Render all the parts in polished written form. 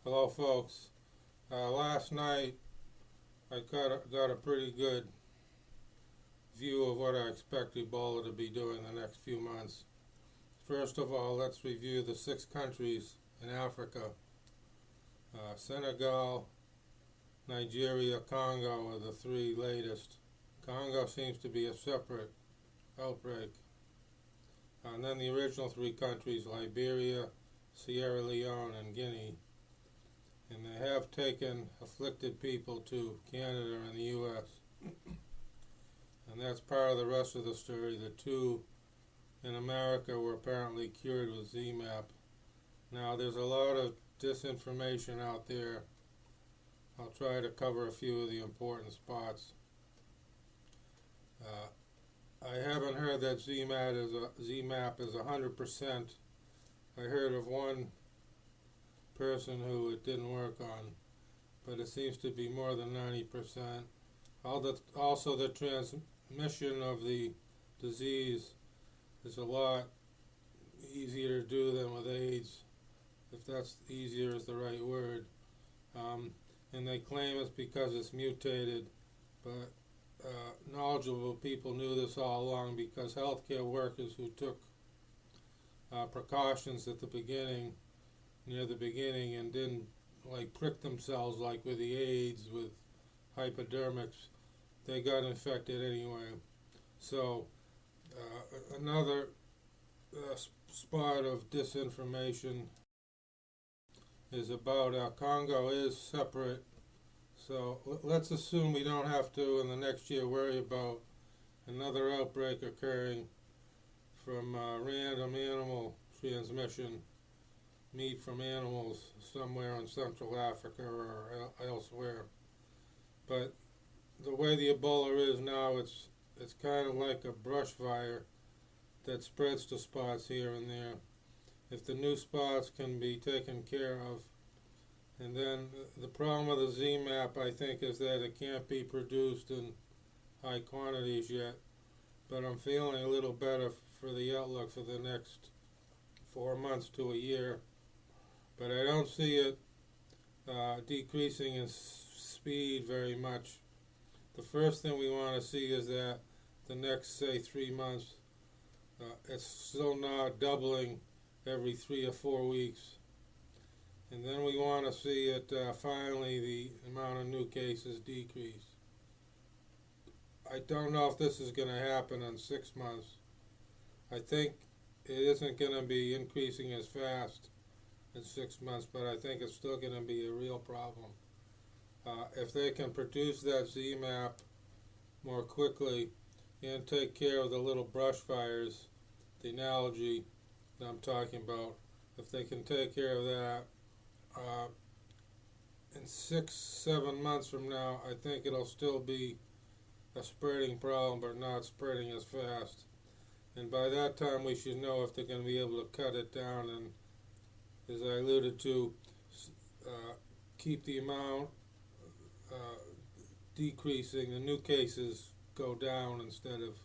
Hello, folks. Last night I got a pretty good view of what I expect Ebola to be doing the next few months. First of all, let's review the 6 countries in Africa. Senegal, Nigeria, Congo are the 3 latest. Congo seems to be a separate outbreak. And then the original 3 countries, Liberia, Sierra Leone, and Guinea. And they have taken afflicted people to Canada and the U.S. And that's part of the rest of the story. The 2 in America were apparently cured with ZMapp. Now, there's a lot of disinformation out there. I'll try to cover a few of the important spots. I haven't heard that ZMapp is 100%. I heard of one person who it didn't work on, but it seems to be more than 90%. Also, the transmission of the disease is a lot easier to do than with AIDS, if that's easier is the right word. And they claim it's because it's mutated, but knowledgeable people knew this all along because healthcare workers who took precautions at the beginning, near the beginning, and didn't prick themselves like with the AIDS, with hypodermics, they got infected anyway. So another spot of disinformation is about Congo is separate. So let's assume we don't have to in the next year worry about another outbreak occurring from random animal transmission, meat from animals somewhere in Central Africa or elsewhere. But the way the Ebola is now, it's kind of like a brush fire that spreads to spots here and there. If the new spots can be taken care of, and then the problem with the ZMapp, I think, is that it can't be produced in high quantities yet. But I'm feeling a little better for the outlook for the next 4 months to a year. But I don't see it decreasing in speed very much. The first thing we want to see is that the next, say, 3 months, it's still not doubling every 3 or 4 weeks. And then we want to see it finally the amount of new cases decrease. I don't know if this is going to happen in 6 months. I think it isn't going to be increasing as fast in 6 months, but I think it's still going to be a real problem. If they can produce that ZMapp more quickly and take care of the little brush fires, the analogy that I'm talking about, if they can take care of that, in 6-7 months from now, I think it'll still be a spreading problem, but not spreading as fast. And by that time, we should know if they're going to be able to cut it down and, as I alluded to, keep the amount decreasing, the new cases go down instead of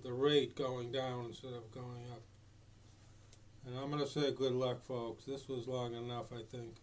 the rate going down instead of going up. And I'm going to say good luck, folks. This was long enough, I think.